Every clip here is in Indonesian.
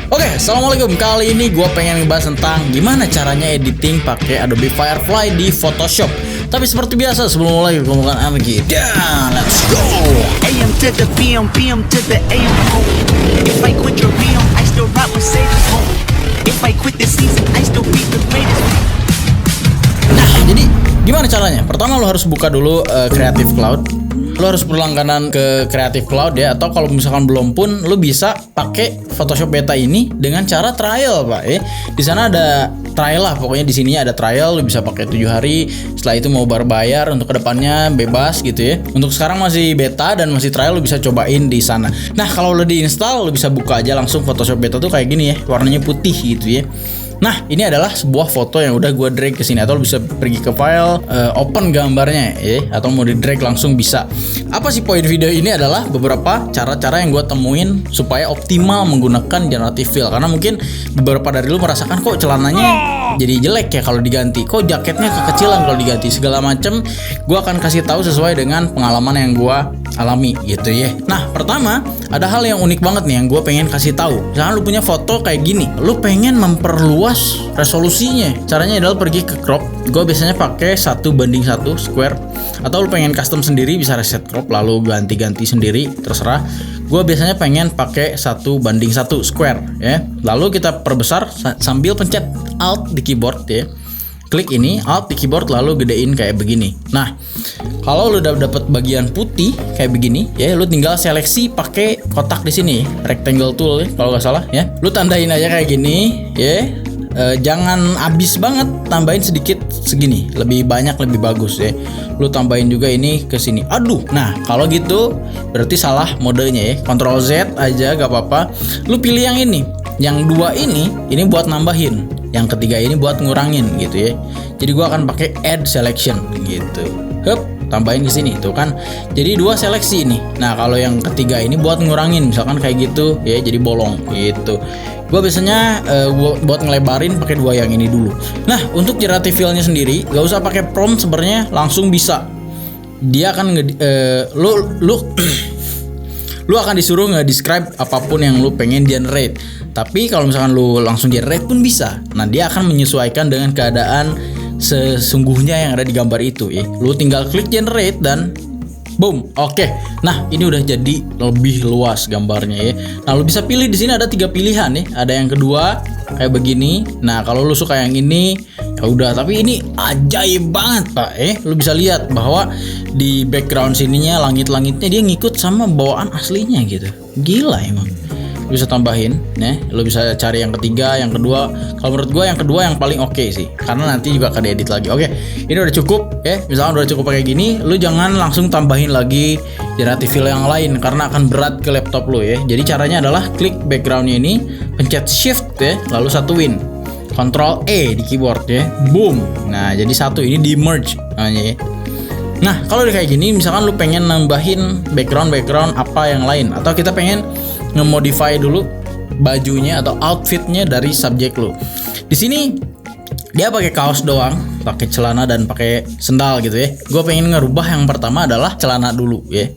Oke, assalamualaikum. Kali ini gue pengen ngebahas tentang gimana caranya editing pakai Adobe Firefly di Photoshop. Tapi seperti biasa sebelum mulai gue bukan lagi. Dan let's go. AM to the PM, PM to the AM. If I quit your PM, I still rap with Satan's home. If I quit this season, I still be the greatest. Nah, jadi gimana caranya? Pertama lo harus buka dulu Creative Cloud. Lo harus berlangganan ke Creative Cloud ya, atau kalau misalkan belum pun lo bisa pakai Photoshop Beta ini dengan cara trial, Pak. Di sana ada trial lah, pokoknya di sini ada trial, lo bisa pakai 7 hari. Setelah itu mau berbayar, untuk kedepannya bebas gitu ya. Untuk sekarang masih beta dan masih trial, lo bisa cobain di sana. Nah, kalau lo diinstal, lo bisa buka aja langsung Photoshop Beta tuh kayak gini ya, warnanya putih gitu ya. Nah, ini adalah sebuah foto yang udah gue drag ke sini, atau lo bisa pergi ke file, open gambarnya ya, atau mau di drag langsung bisa. Apa sih poin video ini adalah beberapa cara-cara yang gue temuin supaya optimal menggunakan generative fill. Karena mungkin beberapa dari lo merasakan kok celananya jadi jelek ya kalau diganti, kok jaketnya kekecilan kalau diganti, segala macem. Gue akan kasih tahu sesuai dengan pengalaman yang gue alami gitu ya. Nah, pertama ada hal yang unik banget nih yang gue pengen kasih tahu. Misalkan lu punya foto kayak gini, lu pengen memperluas resolusinya. Caranya adalah pergi ke crop. Gue biasanya pakai 1:1 square. Atau lu pengen custom sendiri bisa reset crop lalu ganti-ganti sendiri, terserah. Gue biasanya pengen pakai 1:1 square ya. Lalu kita perbesar sambil pencet Alt di keyboard ya. Klik ini Alt di keyboard lalu gedein kayak begini. Nah, kalau lu udah dapet bagian putih kayak begini ya, lu tinggal seleksi pakai kotak di sini, rectangle tool ya, kalau nggak salah ya. Lu tandain aja kayak gini ya. Jangan abis banget, tambahin sedikit segini, lebih banyak lebih bagus ya. Lu tambahin juga ini ke sini. Aduh, nah kalau gitu berarti salah modenya ya. Ctrl Z aja gak apa-apa. Lu pilih yang ini, yang dua ini buat nambahin, yang ketiga ini buat ngurangin gitu ya. Jadi gua akan pakai add selection gitu. Hup, tambahin ke sini tuh kan. Jadi 2 seleksi ini. Nah, kalau yang ketiga ini buat ngurangin, misalkan kayak gitu ya, jadi bolong gitu. Gue biasanya buat ngelebarin pakai 2 yang ini dulu. Nah, untuk generative fill-nya sendiri gak usah pakai prompt, sebenarnya langsung bisa. Dia akan lu akan disuruh nge-describe apapun yang lu pengen generate. Tapi kalau misalkan lu langsung generate pun bisa. Nah, dia akan menyesuaikan dengan keadaan sesungguhnya yang ada di gambar itu ya. Lu tinggal klik generate dan boom, oke. Nah, ini udah jadi lebih luas gambarnya ya. Nah, lu bisa pilih di sini ada 3 pilihan ya. Ada yang kedua kayak begini. Nah, kalau lu suka yang ini ya udah, tapi ini ajaib banget, Pak. Lu bisa lihat bahwa di background sininya langit-langitnya dia ngikut sama bawaan aslinya gitu. Gila emang. Lu bisa tambahin ya, lu bisa cari yang ketiga, yang kedua. Kalau menurut gua yang kedua yang paling oke sih, karena nanti juga akan diedit lagi. Oke, ini udah cukup ya. Misalkan udah cukup kayak gini, lu jangan langsung tambahin lagi generative fill yang lain karena akan berat ke laptop lu ya. Jadi caranya adalah klik backgroundnya ini, pencet shift ya, lalu satuin, Ctrl E di keyboard ya, boom. Nah, jadi satu ini di merge namanya ya. Nah, kalau udah kayak gini, misalkan lu pengen nambahin background apa yang lain, atau kita pengen nge-modify dulu bajunya atau outfitnya dari subjek lu. Di sini dia pakai kaos doang, pakai celana dan pakai sendal gitu ya. Gue pengen ngerubah yang pertama adalah celana dulu ya.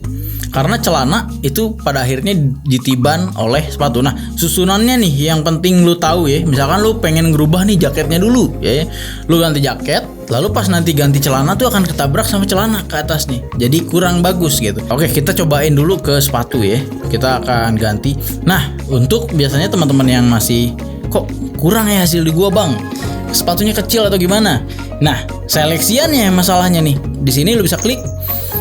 Karena celana itu pada akhirnya ditiban oleh sepatu. Nah, susunannya nih yang penting lu tahu ya. Misalkan lu pengen ngerubah nih jaketnya dulu ya. Lu ganti jaket, lalu pas nanti ganti celana tuh akan ketabrak sama celana ke atas nih. Jadi kurang bagus gitu. Oke, kita cobain dulu ke sepatu ya. Kita akan ganti. Nah, untuk biasanya teman-teman yang masih kok kurang ya hasil di gua, Bang, sepatunya kecil atau gimana? Nah, seleksiannya masalahnya nih. Di sini lu bisa klik.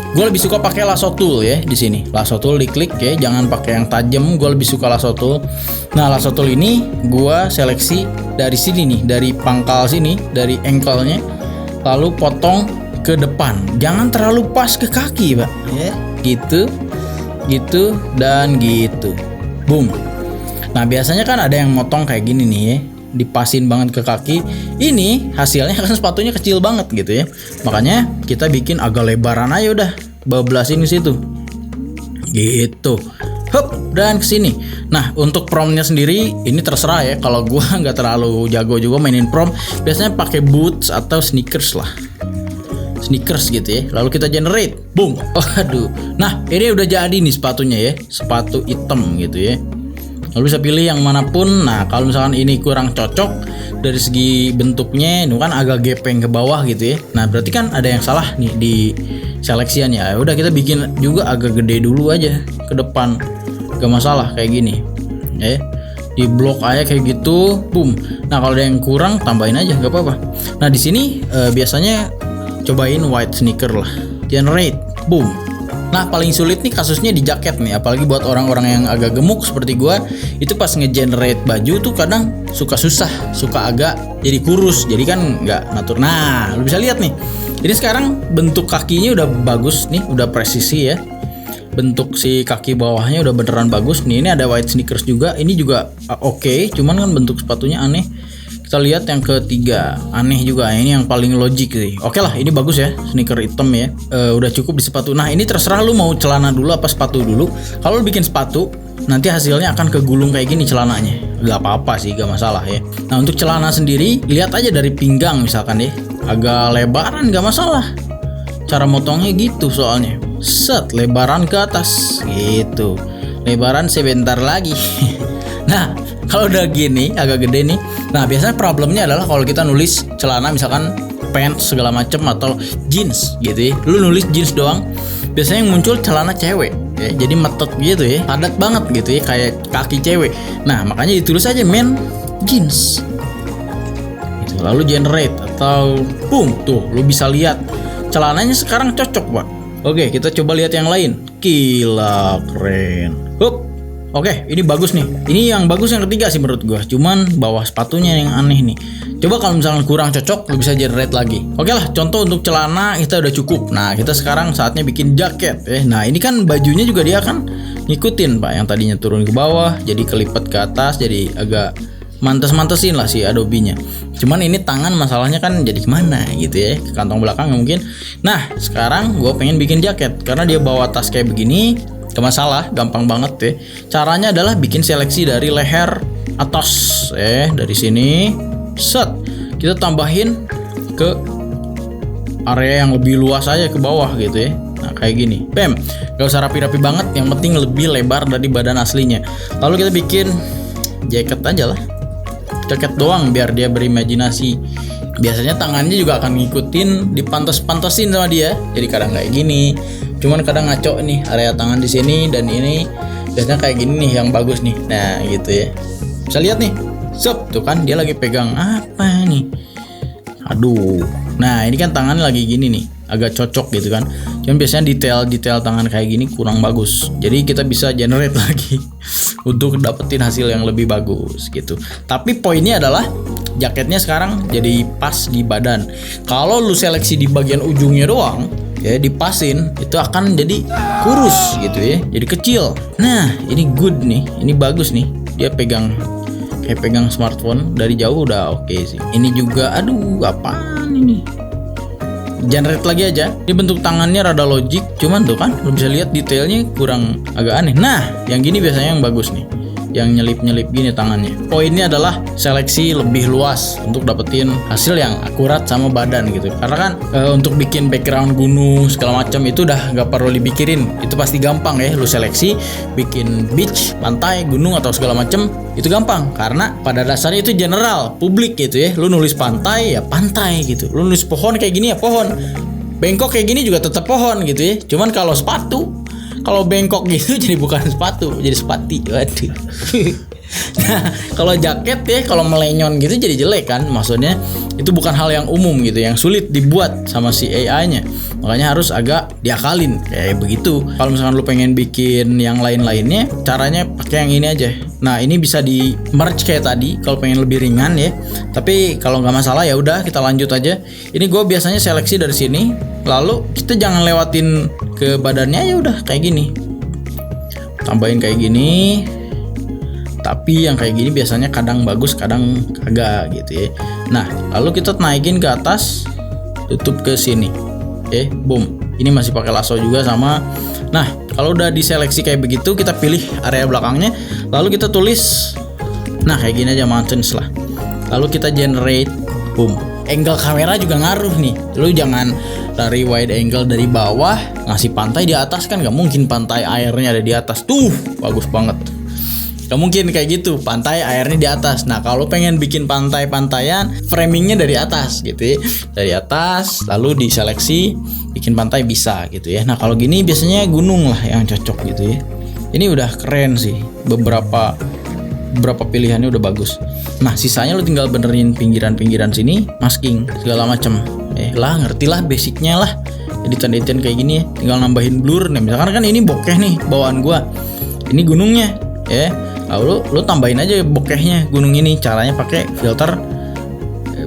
Gue lebih suka pakai lasso tool ya di sini. Lasso tool diklik ya, jangan pakai yang tajam. Gue lebih suka lasso tool. Nah, lasso tool ini gue seleksi dari sini nih, dari pangkal sini, dari ankle-nya, lalu potong ke depan. Jangan terlalu pas ke kaki, Pak. Ya, gitu dan gitu. Boom. Nah, biasanya kan ada yang motong kayak gini nih ya, dipasin banget ke kaki. Ini hasilnya kan sepatunya kecil banget gitu ya. Makanya kita bikin agak lebaran aja udah, bablasin ke situ. Gitu. Hup, dan kesini. Nah, untuk promptnya sendiri ini terserah ya. Kalau gua nggak terlalu jago juga mainin prompt, biasanya pakai boots atau sneakers lah. Sneakers gitu ya. Lalu kita generate. Boom. Waduh. Nah, ini udah jadi nih sepatunya ya. Sepatu hitam gitu ya. Lalu bisa pilih yang manapun. Nah kalau misalkan ini kurang cocok dari segi bentuknya, ini kan agak gepeng ke bawah gitu ya. Nah berarti kan ada yang salah nih di seleksiannya. Ya udah kita bikin juga agak gede dulu aja ke depan, gak masalah kayak gini. Di blok aja kayak gitu, boom. Nah kalau ada yang kurang tambahin aja, gak apa-apa. Nah di sini biasanya cobain white sneaker lah, generate, boom. Nah paling sulit nih kasusnya di jaket nih, apalagi buat orang-orang yang agak gemuk seperti gua, itu pas ngegenerate baju tuh kadang suka susah, suka agak jadi kurus, jadi kan nggak natur. Nah lu bisa lihat nih, ini sekarang bentuk kakinya udah bagus nih, udah presisi ya. Bentuk si kaki bawahnya udah beneran bagus nih. Ini ada white sneakers juga, ini juga oke, cuman kan bentuk sepatunya aneh. Kita lihat yang ketiga, aneh juga. Ini yang paling logik sih. Oke lah, ini bagus ya, sneaker hitam ya. Udah cukup di sepatu. Nah ini terserah lu mau celana dulu apa sepatu dulu. Kalau lu bikin sepatu, nanti hasilnya akan kegulung kayak gini celananya. Gak apa-apa sih, gak masalah ya. Nah untuk celana sendiri, lihat aja dari pinggang misalkan ya, agak lebaran gak masalah. Cara motongnya gitu soalnya, set lebaran ke atas gitu, lebaran sebentar lagi. Nah kalau udah gini agak gede nih, nah biasanya problemnya adalah kalau kita nulis celana misalkan pants segala macem atau jeans gitu ya, lu nulis jeans doang, biasanya yang muncul celana cewek ya, jadi metot gitu ya, padat banget gitu ya, kayak kaki cewek. Nah makanya ditulis aja men jeans gitu, lalu generate atau boom, tuh lu bisa lihat celananya sekarang cocok pak. Oke kita coba lihat yang lain. Gila keren. Oke ini bagus nih. Ini yang bagus yang ketiga sih menurut gua. Cuman bawah sepatunya yang aneh nih. Coba kalau misalnya kurang cocok, lu bisa generate lagi. Oke lah, contoh untuk celana kita udah cukup. Nah kita sekarang saatnya bikin jaket. Nah ini kan bajunya juga dia kan ngikutin pak. Yang tadinya turun ke bawah, jadi kelipat ke atas, jadi agak mantes-mantesin lah si Adobe-nya. Cuman ini tangan masalahnya kan jadi kemana gitu ya, ke kantong belakang mungkin. Nah sekarang gue pengen bikin jaket karena dia bawa tas kayak begini, gak masalah, gampang banget ya. Caranya adalah bikin seleksi dari leher atas, dari sini, set, kita tambahin ke area yang lebih luas aja ke bawah gitu ya. Nah kayak gini, bam, gak usah rapi-rapi banget, yang penting lebih lebar dari badan aslinya. Lalu kita bikin jaket aja lah, jaket doang biar dia berimajinasi. Biasanya tangannya juga akan ngikutin, dipantas-pantasin sama dia. Jadi kadang kayak gini, cuman kadang ngaco nih area tangan di sini dan ini. Biasanya kayak gini nih yang bagus nih. Nah gitu ya. Bisa lihat nih, sup tuh kan dia lagi pegang apa nih? Aduh. Nah ini kan tangan lagi gini nih, agak cocok gitu kan. Cuman biasanya detail tangan kayak gini kurang bagus. Jadi kita bisa generate lagi untuk dapetin hasil yang lebih bagus gitu. Tapi poinnya adalah jaketnya sekarang jadi pas di badan. Kalau lu seleksi di bagian ujungnya doang, ya dipasin, itu akan jadi kurus gitu ya, jadi kecil. Nah ini good nih, ini bagus nih. Dia pegang kayak pegang smartphone dari jauh udah oke sih. Ini juga, aduh apaan ini? Generate lagi aja. Ini bentuk tangannya rada logik, cuman tuh kan lu bisa lihat detailnya kurang agak aneh. Nah yang gini biasanya yang bagus nih, yang nyelip-nyelip gini tangannya. Poinnya adalah seleksi lebih luas untuk dapetin hasil yang akurat sama badan gitu. Karena kan untuk bikin background gunung segala macam itu udah gak perlu dipikirin, itu pasti gampang ya. Lu seleksi bikin beach, pantai, gunung atau segala macam itu gampang karena pada dasarnya itu general, publik gitu ya. Lu nulis pantai ya pantai gitu, lu nulis pohon kayak gini ya pohon, bengkok kayak gini juga tetap pohon gitu ya. Cuman kalau sepatu, kalau bengkok gitu jadi bukan sepatu, jadi sepati. Waduh. Nah, kalau jaket ya, kalau melenyon gitu jadi jelek kan. Maksudnya itu bukan hal yang umum gitu, yang sulit dibuat sama si AI-nya. Makanya harus agak diakalin kayak begitu. Kalau misalkan lu pengen bikin yang lain-lainnya, caranya pakai yang ini aja. Nah, ini bisa di merge kayak tadi kalau pengen lebih ringan ya. Tapi kalau nggak masalah ya udah kita lanjut aja. Ini gue biasanya seleksi dari sini, lalu kita jangan lewatin ke badannya, ya udah kayak gini. Tambahin kayak gini. Tapi yang kayak gini biasanya kadang bagus, kadang kagak gitu ya. Nah, lalu kita naikin ke atas, tutup ke sini. Boom. Ini masih pakai lasso juga sama. Nah, kalau udah diseleksi kayak begitu, kita pilih area belakangnya, lalu kita tulis. Nah, kayak gini aja mountains lah. Lalu kita generate, boom. Angle kamera juga ngaruh nih. Lu jangan dari wide angle dari bawah ngasih pantai di atas, kan nggak mungkin pantai airnya ada di atas. Tuh, bagus banget. Gak mungkin kayak gitu, pantai airnya di atas. Nah kalau pengen bikin pantai-pantaian, framingnya dari atas gitu ya. Dari atas lalu diseleksi bikin pantai bisa gitu ya. Nah kalau gini biasanya gunung lah yang cocok gitu ya. Ini udah keren sih, beberapa pilihannya udah bagus. Nah sisanya lu tinggal benerin pinggiran-pinggiran sini, masking segala macem. Lah ngerti lah basicnya lah. Editan kayak gini ya, tinggal nambahin blur. Nah misalkan kan ini bokeh nih bawaan gua, ini gunungnya ya. Lalu lu tambahin aja bokehnya gunung ini. Caranya pakai filter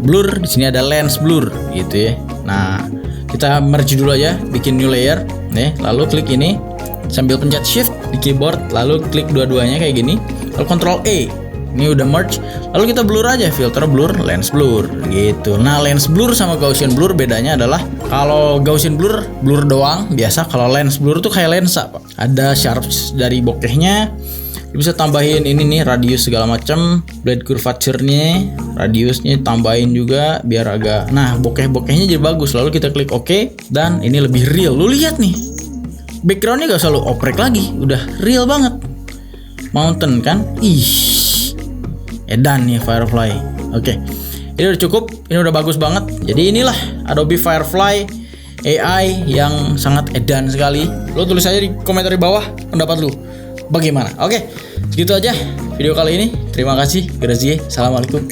blur. Di sini ada lens blur gitu ya. Nah kita merge dulu aja, bikin new layer nih. Lalu klik ini sambil pencet shift di keyboard, lalu klik dua-duanya kayak gini, lalu Ctrl E. Ini udah merge, lalu kita blur aja, filter blur, lens blur gitu. Nah lens blur sama Gaussian blur bedanya adalah kalau Gaussian blur doang biasa, kalau lens blur tuh kayak lensa Pak. Ada sharps dari bokehnya, lu bisa tambahin ini nih radius segala macam, blade curvature-nya, radiusnya tambahin juga biar agak, nah bokeh-bokehnya jadi bagus. Lalu kita klik OK dan ini lebih real. Lu lihat nih, backgroundnya gak selalu oprek lagi, udah real banget. Mountain kan, edan nih Firefly. Oke, ini udah cukup, ini udah bagus banget. Jadi inilah Adobe Firefly AI yang sangat edan sekali. Lo tulis aja di komentar di bawah pendapat lu bagaimana. Oke, segitu aja video kali ini. Terima kasih, Grazie. Assalamualaikum.